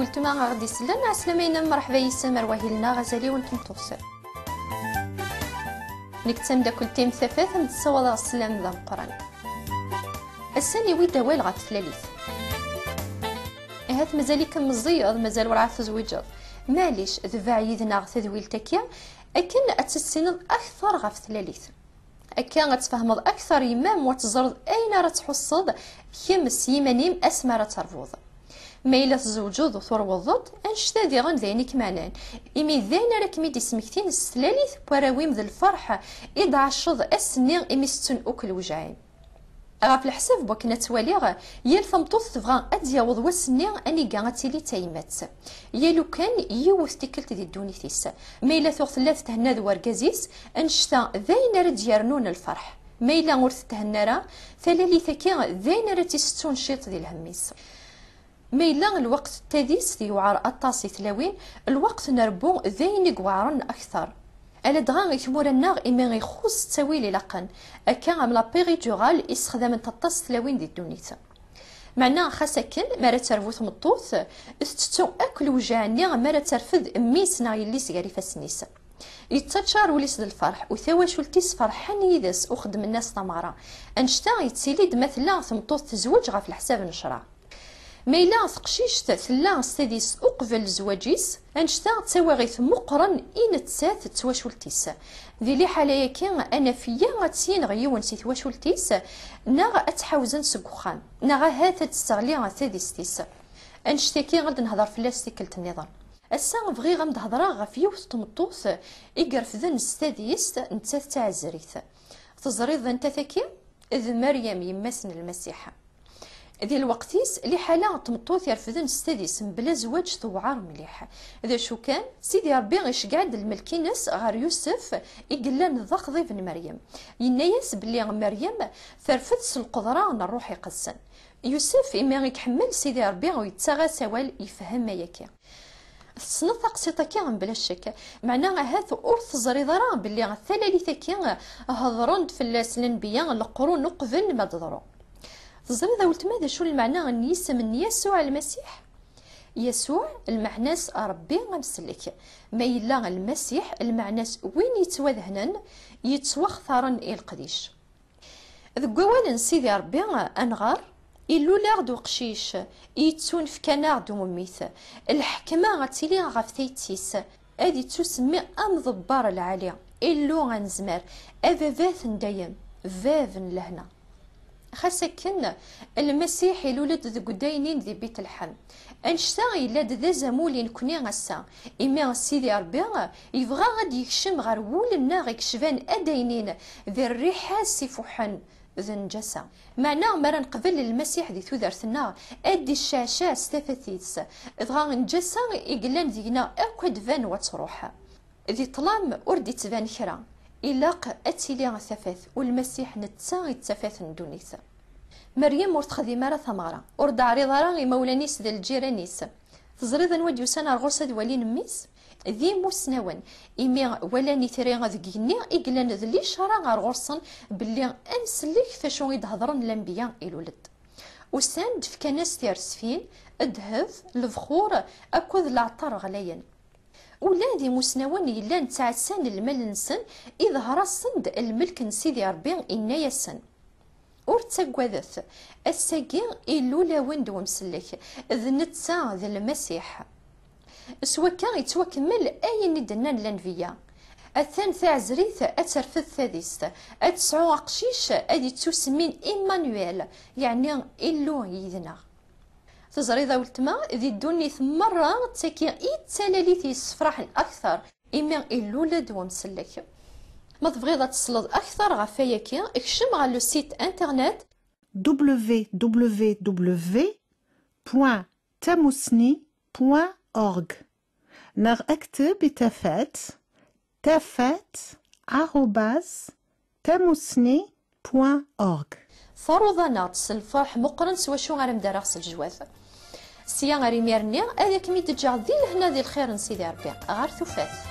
ولتما غادي يسلم عسلامين مرحبا يسمر وهيلنا غزالي وانتم توصل نكتم دا كل تيم ثفاث متصوض السلام ذا القرآن السني ويدا ويل غاف ثلاليث هات مازاليك مزيض مازال وراه تزويجض معليش ذبع يذنا تذويل تكيا أكن أتسند أكثر غاف ثلاليث أكا غتفهمض أكثر يمام وتزرد أين راه تحصد كيمس يمانيم أسما راه ترفض ما إلا تزوجوض وتروضض أنشتا دي غن ذينيك معنان إمي ذين راك ميدي سمكتين السلاليث وراويم ذي الفرحة إذا عشض أسنين إمي ستون أكل وجعين غاف الحساب بوكنا تواليغ يال ثمطوث تبغى أدياوض وسنين أني قاعتيلي تايمات يالو كان يوث تكلت دي الدونيثيس ما إلا ثوغ ثلاث تهنا ذو ورقازيس أنشتا ذين رد يرنون الفرح ما إلا غورث تهنا راه ثلاليثا كان ذين رد تستون شيط ذي الهميس ما إلا الوقت التاديس ذي وعار أطاسي ثلاوين الوقت نربو ذين قوارن أكثر ألا دغا يكمور الناغ إما غيخوص تاويلي لقن أكا عم لا بيريدورال يستخدم تطاس ثلاوين دي الدونيتا معناها خاصة مارا ترفوث مطوث استتو أكل وجعني مارا ترفذ ميسنا يليس غاري فاسنيس يتشار وليس الفرح وثواش ولتيس فرحان يدس وخدم الناس طمارة أنشتا يتسيليد مثلا ثمطوث تزوج غا في الحساب نشرا ما إلا ثقشيشت ثلا ستديس أقبل زواجيس أنشتا تساوغيث مقرن إن تسات تواشولتيس ذي لي حاليا كان أنا فيا غتسين غيون سي تواشولتيس ناغ أتحاوزن سكوخان ناغ هاتا تستغلي ثاديستيس أنشتا كي غاد نهضر فلاس تكلت النظام السا بغي غنهضر غف يوث تمطوث إقرفذن ستاديس نتات تاع الزريث تزريض انت ثكي إذ مريم يمسن المسيحة ذي الوقتيس اللي حالا تمطوث يرفذن ستاديس بلا زواج توعار مليح إذا شو كان سيدي ربي غيش قاعد الملكينس غار يوسف يقلان الضخضي بن مريم ينايس بلي مريم ثرفتس القدرة نروح يقسن يوسف إما يكحمل سيدي ربي ويتساغى سوال يفهم ما يكي تصنط قصيطة كي بلا شك معناها هذا أرث زريضة راه بلي الثلاثة كي هضرون في الأنبياء القرون قبل ما تضروا تزري ذا ولت ماذا شو المعنى أن يسمى يسوع المسيح يسوع المعناس ربي غمسلك ما إلا المسيح المعناس وين يتوذهنن يتوخثرن إلى القديش ذو أولا سيدي ربي أنغار إلو لاغدو قشيش يتسون في كناغدو مميث الحكمة غتيلي غفتيتيس هذه تسمي أمضبار العالية إلو غنزمر أفافاث دايم فافن لهنا خاصة المسيح يولد ذو قداينين ذي بيت الحم أنشتا يلاد ذا زمولين كوني غسا إما سيدي ربي يبغى غادي يكشم غير ولنا غيكشفان أداينين ذي الريحة سيفوحن ذي نجسة معناه مرا نقبل المسيح ذي ثوذرتنا أدي الشاشة استفثيس إذغا نجسة يقلان ذينا أكد فان وتروح ذي طلام أردي تبان كرا إلاق أتيلي ثفاث والمسيح نتسا يتسفاث ندونيس مريم ورد خديمة راه ثمارة ورد عريضة راه مولانيس ذا الجيرانيس تزريض نواد يوسانا الغرصة دوالين ميس ذي موسناون إمي ولاني تري غذقيني إقلان ذلي شرا غار غرصن بلي أنسلك فاشو يدهضرن الأنبياء الولد وساند في كناس تيرسفين الذهب الفخور أكوذ العطر غليا ولادي مسنوان يلان تاع سن المال نسن إظهر الصند الملك نسيدي ربي إنا يسن ورتساقوذث الساقين إلو لاوند ومسلك ذنتسا ذا المسيح سوا كان يتوكمل أي ندنان لانفيا الثان تاع زريث أترفذ ثاديست أتسعو قشيش أدي تسمين إيمانويل يعني إلو يذنا تزري ذا ولتما ذي الدنيا مرة تاكي إيتسالالي يصفرح أكثر إما إلولد ومسلك ما تبغيض تسلط أكثر غفاياكي اكشم على السيت انترنت www.tamousni.org نغ اكتب تافات@tamousni.org فرضنا تسلفرح مقرن سوا شو غير مدارغس الجواز سيا غير ميرني هذاك مي تجا ذي لهنا ذي الخير نسيدي ربي غير ثفاث